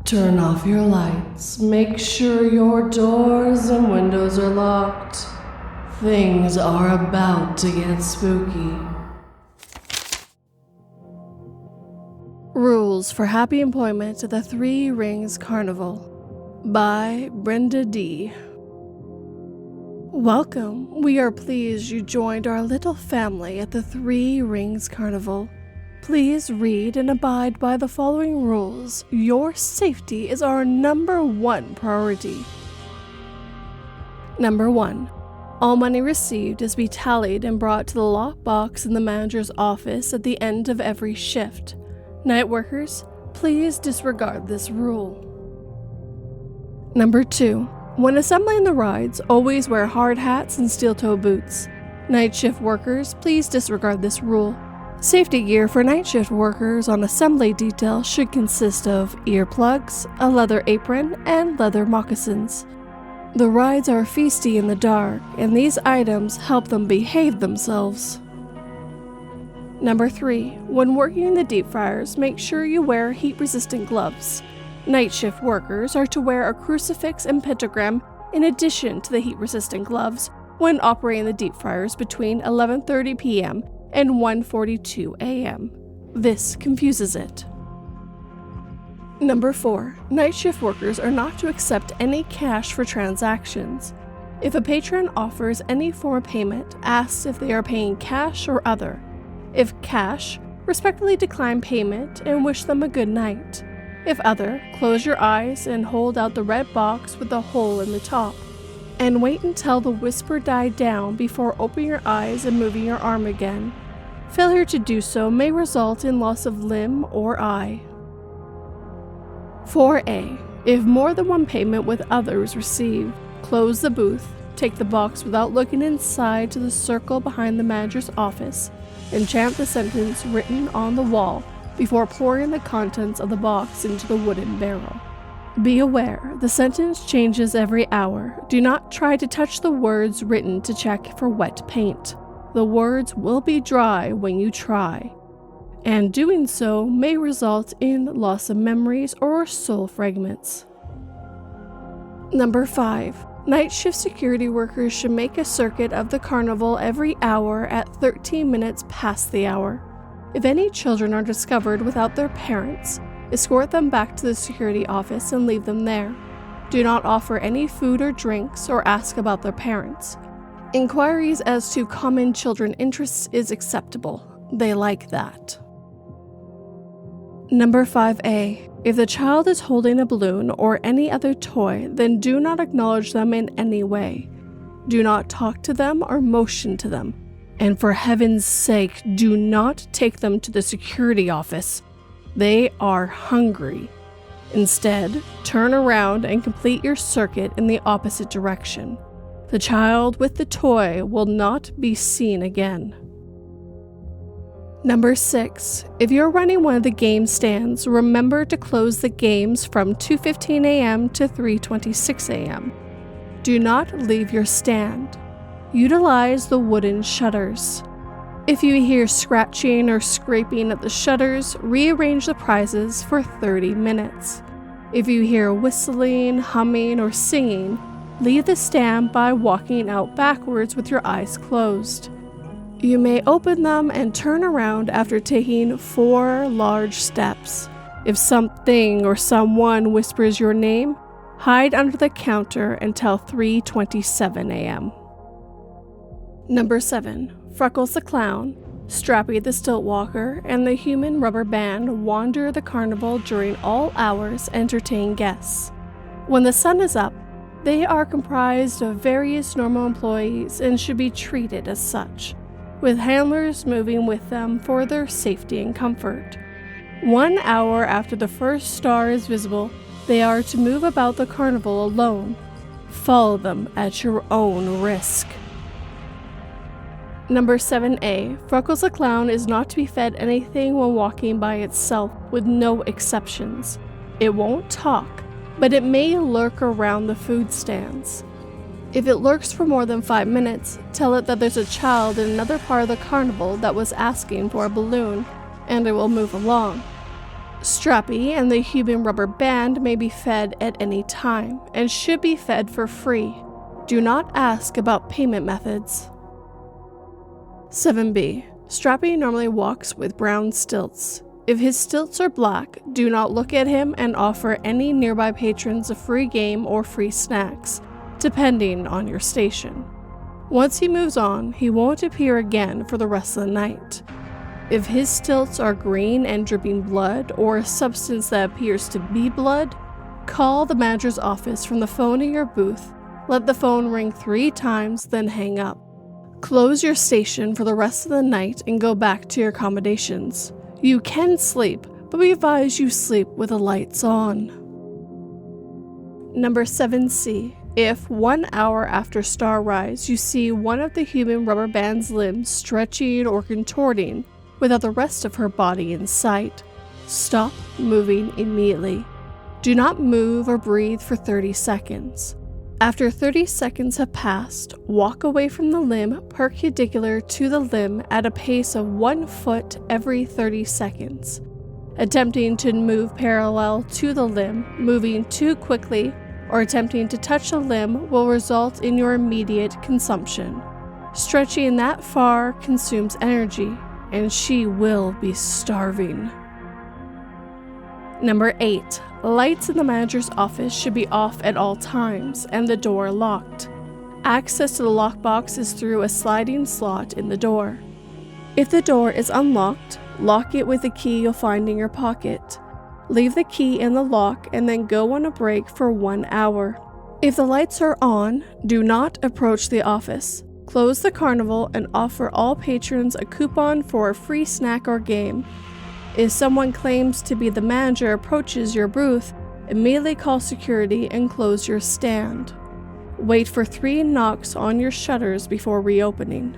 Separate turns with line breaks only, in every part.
Turn off your lights. Make sure your doors and windows are locked. Things are about to get spooky. Rules for Happy Employment at the Three Rings Carnival by BiandaDee. Welcome. We are pleased you joined our little family at the Three Rings Carnival. Please read and abide by the following rules. Your safety is our number one priority. Number 1. All money received is to be tallied and brought to the locked box in the manager's office at the end of every shift. Night workers, please disregard this rule. Number 2. When assembling the rides, always wear hard hats and steel-toe boots. Night shift workers, please disregard this rule. Safety gear for night shift workers on assembly detail should consist of earplugs, a leather apron, and leather moccasins. The rides are feisty in the dark, and these items help them behave themselves. Number 3. When working in the deep fryers, make sure you wear heat-resistant gloves. Night shift workers are to wear a crucifix and pentagram in addition to the heat-resistant gloves when operating the deep fryers between 11:30 p.m. and 1:42 a.m. This confuses it. Number 4. Night shift workers are not to accept any cash for transactions. If a patron offers any form of payment, ask if they are paying cash or other. If cash, respectfully decline payment and wish them a good night. If other, close your eyes and hold out the red box with the hole in the top. And wait until the whisper died down before opening your eyes and moving your arm again. Failure to do so may result in loss of limb or eye. 4A. If more than one payment with others received, close the booth, take the box without looking inside to the circle behind the manager's office, and chant the sentence written on the wall before pouring the contents of the box into the wooden barrel. Be aware, the sentence changes every hour. Do not try to touch the words written to check for wet paint. The words will be dry when you try, and doing so may result in loss of memories or soul fragments. Number 5. Night shift security workers should make a circuit of the carnival every hour at 13 minutes past the hour. If any children are discovered without their parents, escort them back to the security office and leave them there. Do not offer any food or drinks or ask about their parents. Inquiries as to common children interests is acceptable. They like that. Number 5A. If the child is holding a balloon or any other toy, then do not acknowledge them in any way. Do not talk to them or motion to them. And for heaven's sake, do not take them to the security office. They are hungry. Instead, turn around and complete your circuit in the opposite direction. The child with the toy will not be seen again. Number 6. If you're running one of the game stands, remember to close the games from 2:15 a.m. to 3:26 a.m. Do not leave your stand. Utilize the wooden shutters. If you hear scratching or scraping at the shutters, rearrange the prizes for 30 minutes. If you hear whistling, humming, or singing, leave the stand by walking out backwards with your eyes closed. You may open them and turn around after taking 4 large steps. If something or someone whispers your name, hide under the counter until 3:27 a.m. Number 7. Freckles the Clown, Strappy the Stilt Walker, and the Human Rubber Band wander the carnival during all hours, entertain guests. When the sun is up, they are comprised of various normal employees and should be treated as such, with handlers moving with them for their safety and comfort. 1 hour after the first star is visible, they are to move about the carnival alone. Follow them at your own risk. Number 7A. Freckles the Clown is not to be fed anything when walking by itself, with no exceptions. It won't talk, but it may lurk around the food stands. If it lurks for more than 5 minutes, tell it that there's a child in another part of the carnival that was asking for a balloon, and it will move along. Strappy and the human rubber band may be fed at any time and should be fed for free. Do not ask about payment methods. 7B. Strappy normally walks with brown stilts. If his stilts are black, do not look at him and offer any nearby patrons a free game or free snacks, depending on your station. Once he moves on, he won't appear again for the rest of the night. If his stilts are green and dripping blood, or a substance that appears to be blood, call the manager's office from the phone in your booth, let the phone ring 3 times, then hang up. Close your station for the rest of the night and go back to your accommodations. You can sleep, but we advise you sleep with the lights on. Number 7C. If 1 hour after star rise you see one of the human rubber band's limbs stretching or contorting without the rest of her body in sight, stop moving immediately. Do not move or breathe for 30 seconds. After 30 seconds have passed, walk away from the limb perpendicular to the limb at a pace of 1 foot every 30 seconds. Attempting to move parallel to the limb, moving too quickly, or attempting to touch the limb will result in your immediate consumption. Stretching that far consumes energy, and she will be starving. Number 8. Lights in the manager's office should be off at all times and the door locked. Access to the lockbox is through a sliding slot in the door. If the door is unlocked, lock it with a key you'll find in your pocket. Leave the key in the lock and then go on a break for 1 hour. If the lights are on, do not approach the office. Close the carnival and offer all patrons a coupon for a free snack or game. If someone claims to be the manager approaches your booth, immediately call security and close your stand. Wait for 3 knocks on your shutters before reopening.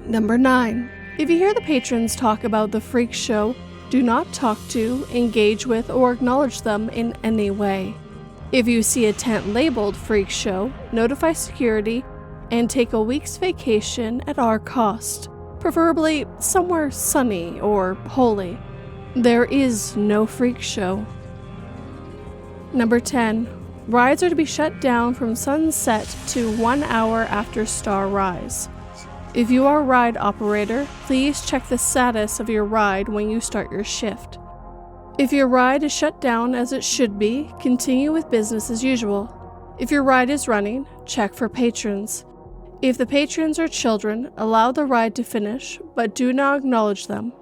Number 9. If you hear the patrons talk about the freak show, do not talk to, engage with, or acknowledge them in any way. If you see a tent labeled freak show, notify security and take a week's vacation at our cost, preferably somewhere sunny or holy. There is no freak show. Number 10. Rides are to be shut down from sunset to 1 hour after star rise. If you are a ride operator, please check the status of your ride when you start your shift. If your ride is shut down as it should be, continue with business as usual. If your ride is running, check for patrons. If the patrons are children, allow the ride to finish, but do not acknowledge them.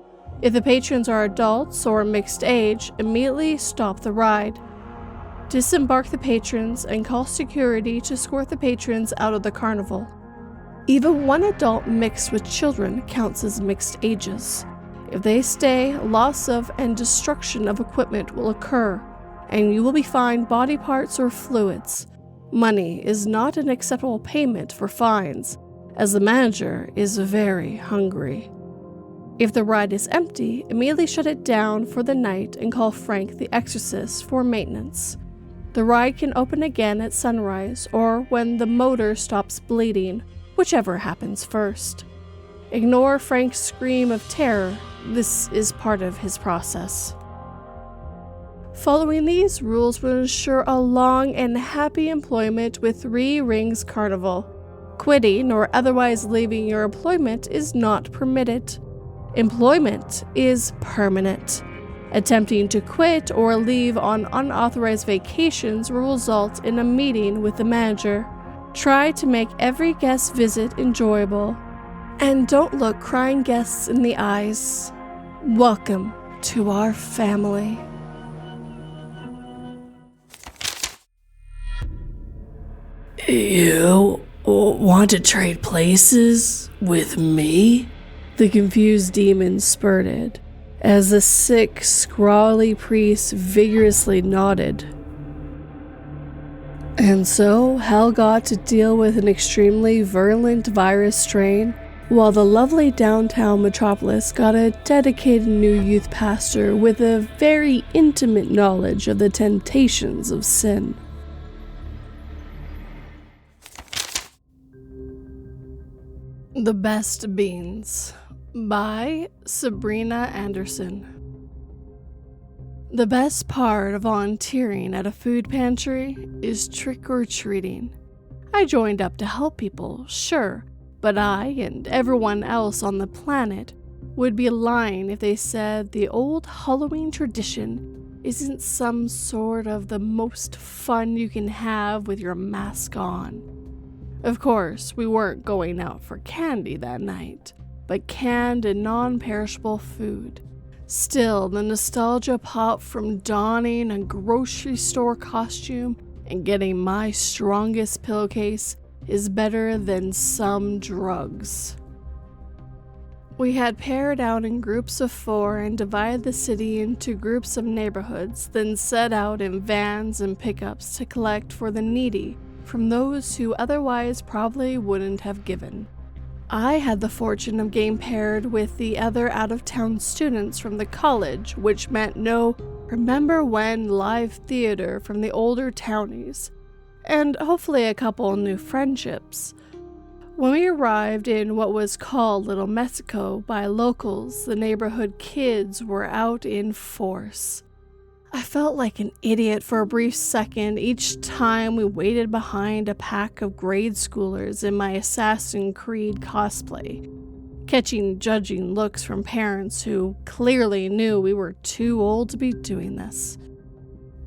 If the patrons are adults or mixed age, immediately stop the ride. Disembark the patrons and call security to escort the patrons out of the carnival. Even one adult mixed with children counts as mixed ages. If they stay, loss of and destruction of equipment will occur, and you will be fined body parts or fluids. Money is not an acceptable payment for fines, as the manager is very hungry. If the ride is empty, immediately shut it down for the night and call Frank the Exorcist for maintenance. The ride can open again at sunrise or when the motor stops bleeding, whichever happens first. Ignore Frank's scream of terror. This is part of his process. Following these rules will ensure a long and happy employment with 3 Rings Carnival. Quitting or otherwise leaving your employment is not permitted. Employment is permanent. Attempting to quit or leave on unauthorized vacations will result in a meeting with the manager. Try to make every guest visit enjoyable. And don't look crying guests in the eyes. Welcome to our family.
You want to trade places with me?
The confused demon spurted, as the sick, scrawly priest vigorously nodded. And so, Hal got to deal with an extremely virulent virus strain, while the lovely downtown metropolis got a dedicated new youth pastor with a very intimate knowledge of the temptations of sin. The Best Beans by Sabrina Anderson. The best part of volunteering at a food pantry is trick-or-treating. I joined up to help people, sure, but I and everyone else on the planet would be lying if they said the old Halloween tradition isn't some sort of the most fun you can have with your mask on. Of course, we weren't going out for candy that night, but canned and non-perishable food. Still, the nostalgia pop from donning a grocery store costume and getting my strongest pillowcase is better than some drugs. We had paired out in groups of 4 and divided the city into groups of neighborhoods, then set out in vans and pickups to collect for the needy from those who otherwise probably wouldn't have given. I had the fortune of getting paired with the other out-of-town students from the college, which meant no remember when live theater from the older townies, and hopefully a couple new friendships. When we arrived in what was called Little Mexico by locals, the neighborhood kids were out in force. I felt like an idiot for a brief second each time we waited behind a pack of grade schoolers in my Assassin's Creed cosplay, catching judging looks from parents who clearly knew we were too old to be doing this.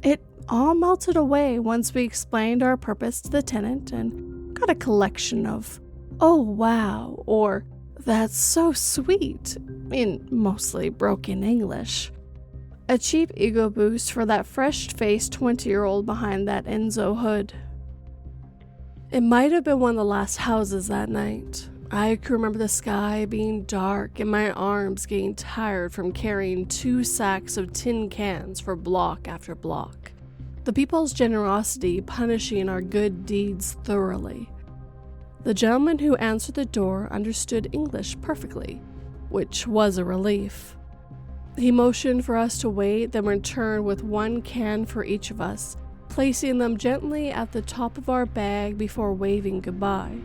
It all melted away once we explained our purpose to the tenant and got a collection of "oh wow" or "that's so sweet" in mostly broken English. A cheap ego boost for that fresh-faced 20-year-old behind that Enzo hood. It might have been one of the last houses that night. I could remember the sky being dark and my arms getting tired from carrying 2 sacks of tin cans for block after block. The people's generosity punishing our good deeds thoroughly. The gentleman who answered the door understood English perfectly, which was a relief. He motioned for us to wait, then returned with 1 can for each of us, placing them gently at the top of our bag before waving goodbye.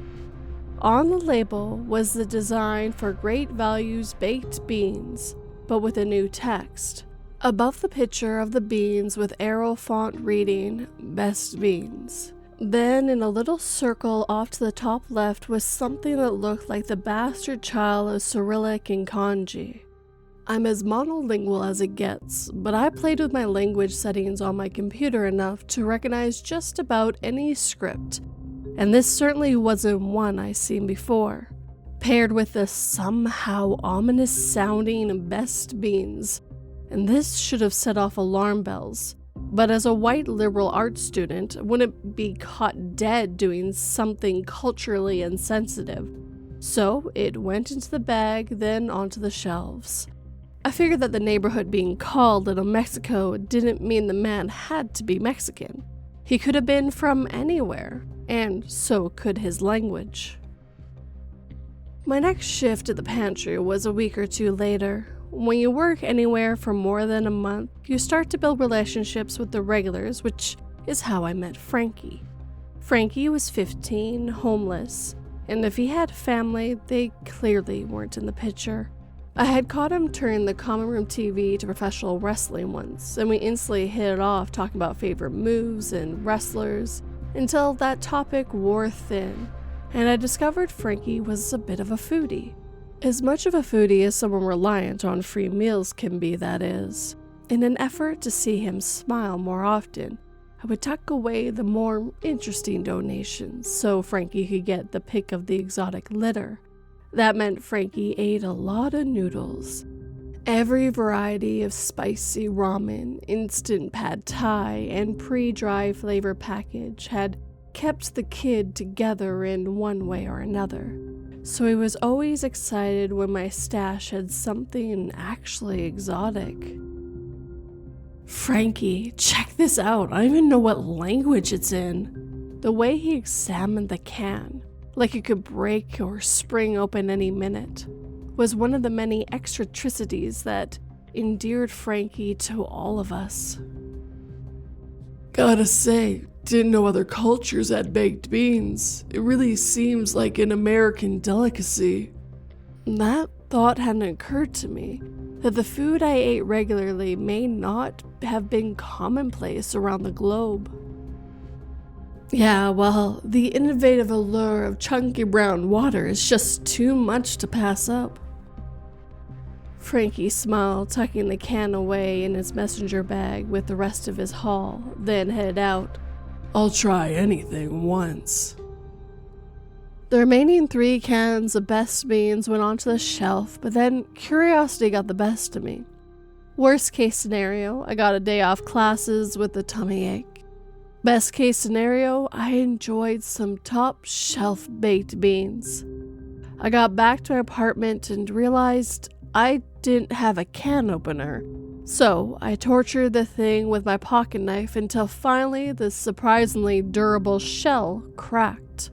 On the label was the design for Great Values baked beans, but with a new text. Above the picture of the beans with arrow font reading, "Best Beans." Then in a little circle off to the top left was something that looked like the bastard child of Cyrillic and Kanji. I'm as monolingual as it gets, but I played with my language settings on my computer enough to recognize just about any script, and this certainly wasn't one I'd seen before. Paired with the somehow ominous sounding "Best Beans," and this should have set off alarm bells, but as a white liberal arts student, wouldn't be caught dead doing something culturally insensitive, so it went into the bag, then onto the shelves. I figured that the neighborhood being called Little Mexico didn't mean the man had to be Mexican. He could have been from anywhere, and so could his language. My next shift at the pantry was a week or 2 later. When you work anywhere for more than a month, you start to build relationships with the regulars, which is how I met Frankie. Frankie was 15, homeless, and if he had family, they clearly weren't in the picture. I had caught him turning the common room TV to professional wrestling once, and we instantly hit it off talking about favorite moves and wrestlers, until that topic wore thin, and I discovered Frankie was a bit of a foodie. As much of a foodie as someone reliant on free meals can be, that is. In an effort to see him smile more often, I would tuck away the more interesting donations so Frankie could get the pick of the exotic litter. That meant Frankie ate a lot of noodles. Every variety of spicy ramen, instant pad thai, and pre-dry flavor package had kept the kid together in one way or another. So he was always excited when my stash had something actually exotic. "Frankie, check this out. I don't even know what language it's in." The way he examined the can, like it could break or spring open any minute, was one of the many eccentricities that endeared Frankie to all of us.
"Gotta say, didn't know other cultures had baked beans. It really seems like an American delicacy."
That thought hadn't occurred to me. that the food I ate regularly may not have been commonplace around the globe. Yeah, well, the innovative allure of chunky brown water is just too much to pass up. Frankie smiled, tucking the can away in his messenger bag with the rest of his haul, then headed out.
I'll try anything once.
The remaining 3 cans of best beans went onto the shelf, but then curiosity got the best of me. Worst case scenario, I got a day off classes with a tummy ache. Best case scenario, I enjoyed some top shelf baked beans. I got back to my apartment and realized I didn't have a can opener, so I tortured the thing with my pocket knife until finally the surprisingly durable shell cracked.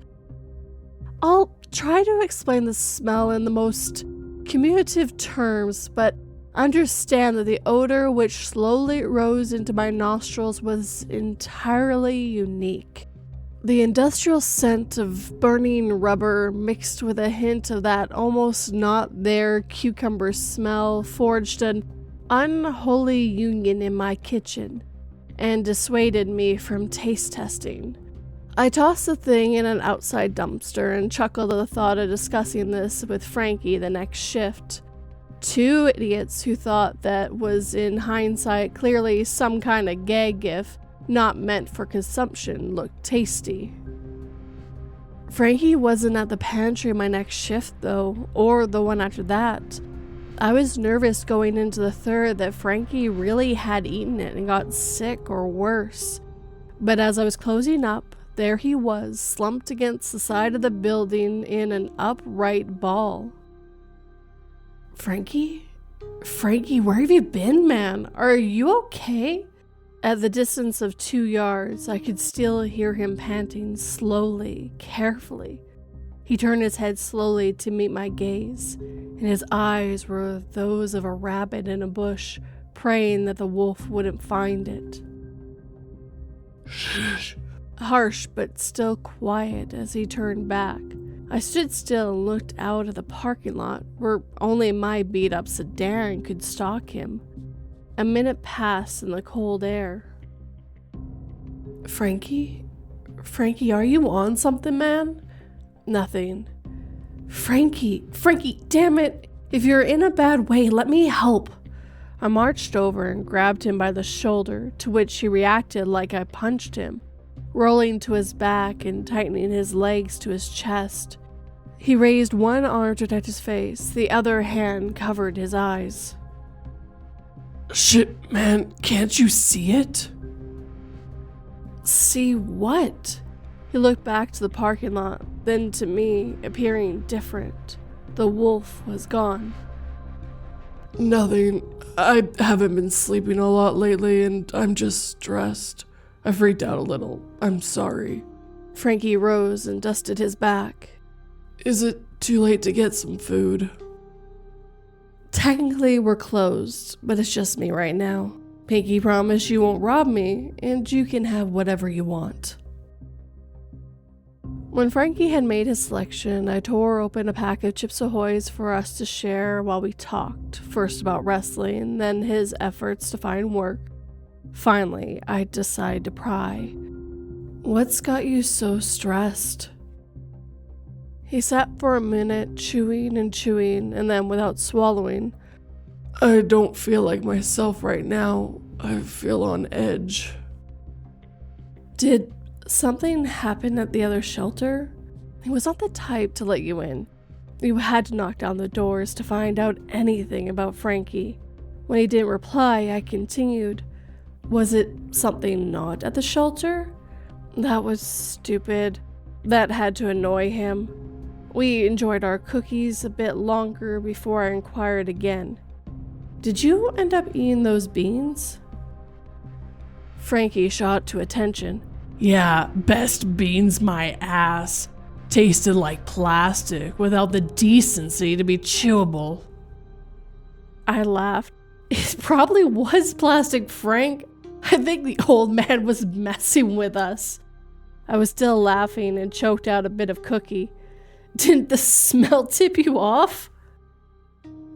I'll try to explain the smell in the most communicative terms, but understand that the odor which slowly rose into my nostrils was entirely unique. The industrial scent of burning rubber mixed with a hint of that almost not there cucumber smell forged an unholy union in my kitchen and dissuaded me from taste testing. I tossed the thing in an outside dumpster and chuckled at the thought of discussing this with Frankie the next shift. 2 idiots who thought that was, in hindsight, clearly some kind of gag gif not meant for consumption looked tasty. Frankie wasn't at the pantry my next shift though, or the one after that. I was nervous going into the third that Frankie really had eaten it and got sick or worse. But as I was closing up, there he was, slumped against the side of the building in an upright ball. Frankie, where have you been, man? Are you okay? At the distance of 2 yards, I could still hear him panting slowly, carefully. He turned his head slowly to meet my gaze, and his eyes were those of a rabbit in a bush, praying that the wolf wouldn't find it.
Shh.
Harsh but still quiet as he turned back. I stood still and looked out at the parking lot where only my beat-up sedan could stalk him. A minute passed in the cold air. Frankie, are you on something, man? Nothing. Frankie, damn it! If you're in a bad way, let me help. I marched over and grabbed him by the shoulder, to which he reacted like I punched him, rolling to his back and tightening his legs to his chest. He raised one arm to protect his face, the other hand covered his eyes.
Shit, man, can't you see it?
See what? He looked back to the parking lot, then to me, appearing different. The wolf was gone.
Nothing. I haven't been sleeping a lot lately and I'm just stressed. I freaked out a little. I'm sorry.
Frankie rose and dusted his back.
Is it too late to get some food?
Technically, we're closed, but it's just me right now. Pinky promise you won't rob me, and you can have whatever you want. When Frankie had made his selection, I tore open a pack of Chips Ahoy's for us to share while we talked, first about wrestling, then his efforts to find work. Finally, I decided to pry. What's got you so stressed? He sat for a minute, chewing, and then without swallowing.
I don't feel like myself right now. I feel on edge.
Did something happen at the other shelter? He was not the type to let you in. You had to knock down the doors to find out anything about Frankie. When he didn't reply, I continued. Was it something not at the shelter? That was stupid. That had to annoy him. We enjoyed our cookies a bit longer before I inquired again. Did you end up eating those beans? Frankie shot to attention.
Yeah, best beans my ass. Tasted like plastic without the decency to be chewable.
I laughed. It probably was plastic, Frank. I think the old man was messing with us. I was still laughing and choked out a bit of cookie. Didn't the smell tip you off?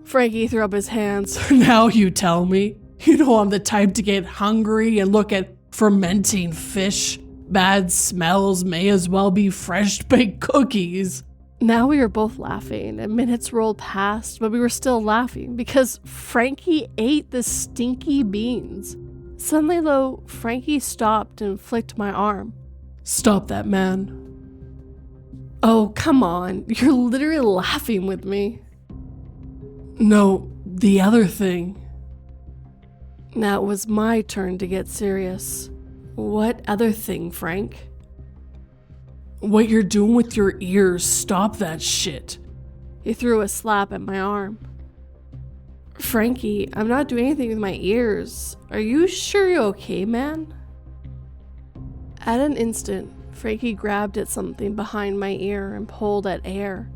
Frankie threw up his hands.
Now you tell me. You know I'm the type to get hungry and look at fermenting fish. Bad smells may as well be fresh baked cookies.
Now we were both laughing, and minutes rolled past, but we were still laughing because Frankie ate the stinky beans. Suddenly, though, Frankie stopped and flicked my arm.
Stop that, man.
Oh, come on. You're literally laughing with me.
No, the other thing.
Now it was my turn to get serious. What other thing, Frank?
What you're doing with your ears, stop that shit.
He threw a slap at my arm. Frankie, I'm not doing anything with my ears. Are you sure you're okay, man? At an instant, Frankie grabbed at something behind my ear and pulled at air.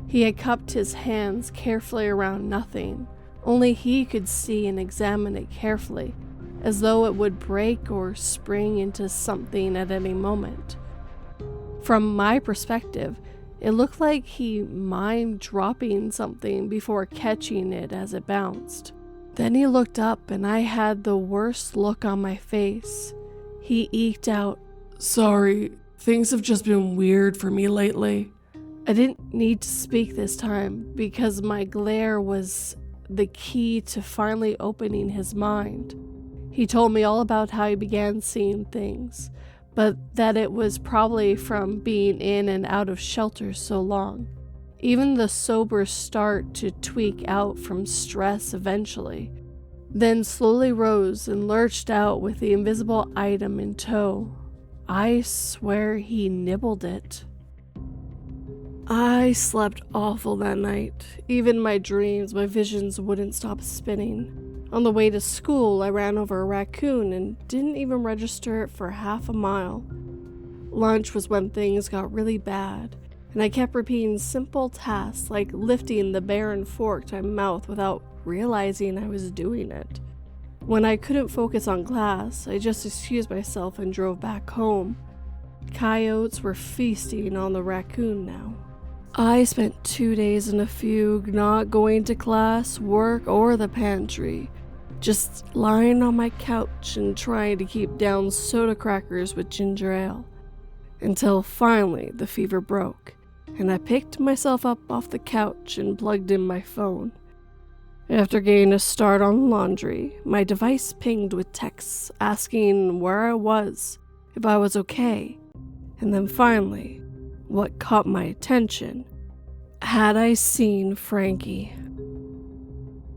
He had cupped his hands carefully around nothing. Only he could see and examine it carefully, as though it would break or spring into something at any moment. From my perspective, it looked like he mimed dropping something before catching it as it bounced. Then he looked up and I had the worst look on my face. He eked out,
Sorry, things have just been weird for me lately.
I didn't need to speak this time because my glare was the key to finally opening his mind. He told me all about how he began seeing things, but that it was probably from being in and out of shelters so long. Even the sober start to tweak out from stress eventually. Then slowly rose and lurched out with the invisible item in tow. I swear he nibbled it. I slept awful that night. Even my dreams, my visions wouldn't stop spinning. On the way to school, I ran over a raccoon and didn't even register it for half a mile. Lunch was when things got really bad, and I kept repeating simple tasks like lifting the barren fork to my mouth without realizing I was doing it. When I couldn't focus on class, I just excused myself and drove back home. Coyotes were feasting on the raccoon now. I spent 2 days in a fugue, not going to class, work, or the pantry. Just lying on my couch and trying to keep down soda crackers with ginger ale. Until finally the fever broke, and I picked myself up off the couch and plugged in my phone. After getting a start on laundry, my device pinged with texts asking where I was, if I was okay, and then finally, what caught my attention, had I seen Frankie?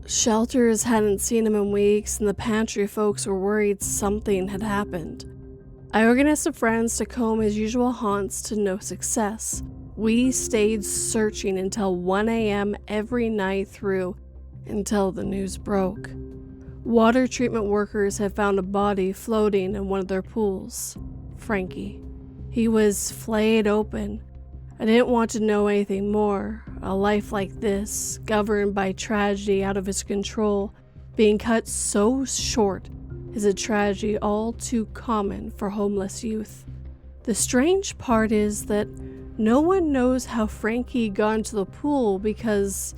Shelters hadn't seen him in weeks, and the pantry folks were worried something had happened. I organized some friends to comb his usual haunts to no success. We stayed searching until 1 a.m. every night through, until the news broke. Water treatment workers had found a body floating in one of their pools. Frankie. He was flayed open. I didn't want to know anything more. A life like this, governed by tragedy out of his control, being cut so short, is a tragedy all too common for homeless youth. The strange part is that no one knows how Frankie got into the pool because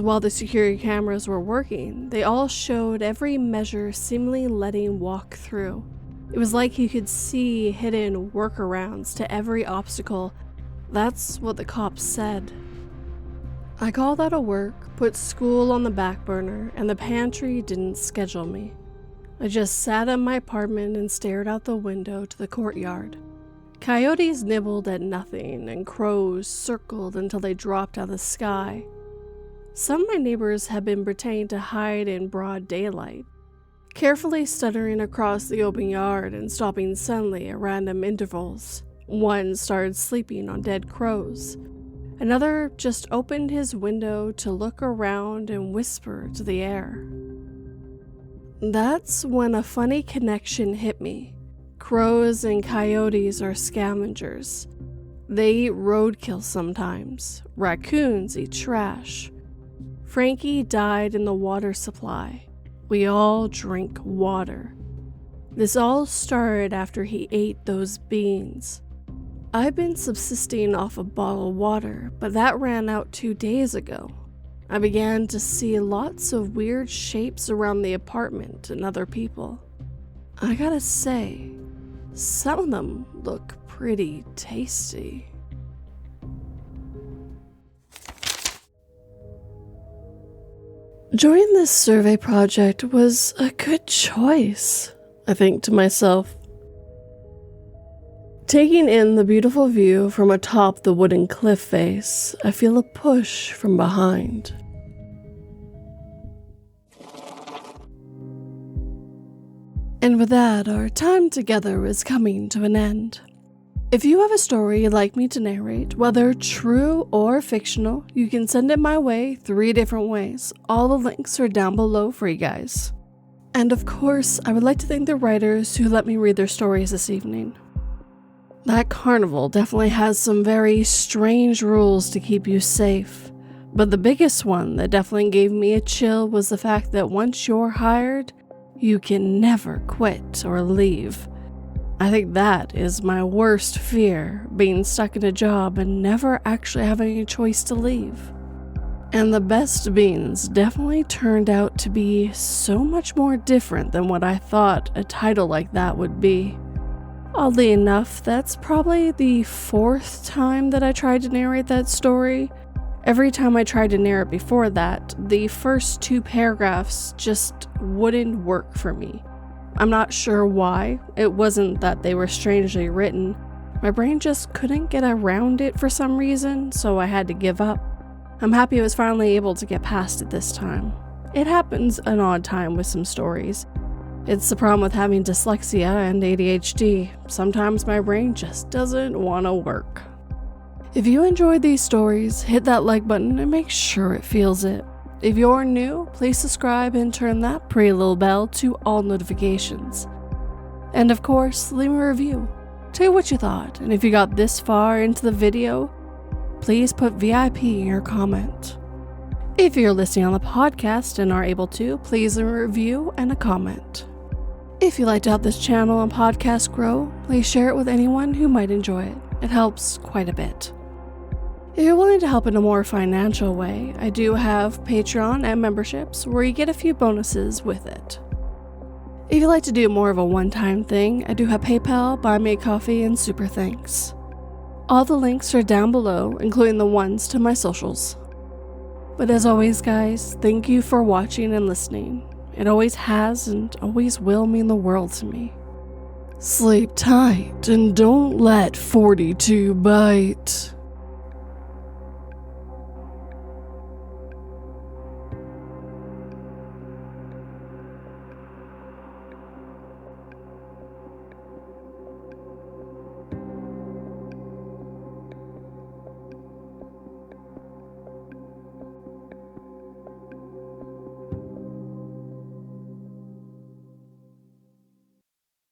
while the security cameras were working, they all showed every measure seemingly letting walk through. It was like he could see hidden workarounds to every obstacle. That's what the cops said. I called out of work, put school on the back burner, and the pantry didn't schedule me. I just sat in my apartment and stared out the window to the courtyard. Coyotes nibbled at nothing, and crows circled until they dropped out of the sky. Some of my neighbors had been pretending to hide in broad daylight, carefully stuttering across the open yard and stopping suddenly at random intervals. One started sleeping on dead crows. Another just opened his window to look around and whisper to the air. That's when a funny connection hit me. Crows and coyotes are scavengers. They eat roadkill sometimes. Raccoons eat trash. Frankie died in the water supply. We all drink water. This all started after he ate those beans. I've been subsisting off a bottle of water, but that ran out 2 days ago. I began to see lots of weird shapes around the apartment and other people. I gotta say, some of them look pretty tasty. Joining this survey project was a good choice, I think to myself. Taking in the beautiful view from atop the wooden cliff face, I feel a push from behind. And with that, our time together is coming to an end. If you have a story you'd like me to narrate, whether true or fictional, you can send it my way 3 different ways. All the links are down below for you guys. And of course, I would like to thank the writers who let me read their stories this evening. That carnival definitely has some very strange rules to keep you safe, but the biggest one that definitely gave me a chill was the fact that once you're hired, you can never quit or leave. I think that is my worst fear, being stuck in a job and never actually having a choice to leave. And the best beans definitely turned out to be so much more different than what I thought a title like that would be. Oddly enough, that's probably the 4th time that I tried to narrate that story. Every time I tried to narrate before that, the first 2 paragraphs just wouldn't work for me. I'm not sure why. It wasn't that they were strangely written. My brain just couldn't get around it for some reason, so I had to give up. I'm happy I was finally able to get past it this time. It happens an odd time with some stories. It's the problem with having dyslexia and ADHD. Sometimes my brain just doesn't want to work. If you enjoyed these stories, hit that like button and make sure it feels it. If you're new, please subscribe and turn that pretty little bell to all notifications. And of course, leave a review. Tell me what you thought, and if you got this far into the video, please put VIP in your comment. If you're listening on the podcast and are able to, please leave a review and a comment. If you'd like to help this channel and podcast grow, please share it with anyone who might enjoy it. It helps quite a bit. If you're willing to help in a more financial way, I do have Patreon and memberships where you get a few bonuses with it. If you'd like to do more of a one-time thing, I do have PayPal, Buy Me a Coffee, and Super Thanks. All the links are down below, including the ones to my socials. But as always, guys, thank you for watching and listening. It always has and always will mean the world to me. Sleep tight and don't let 42 bite.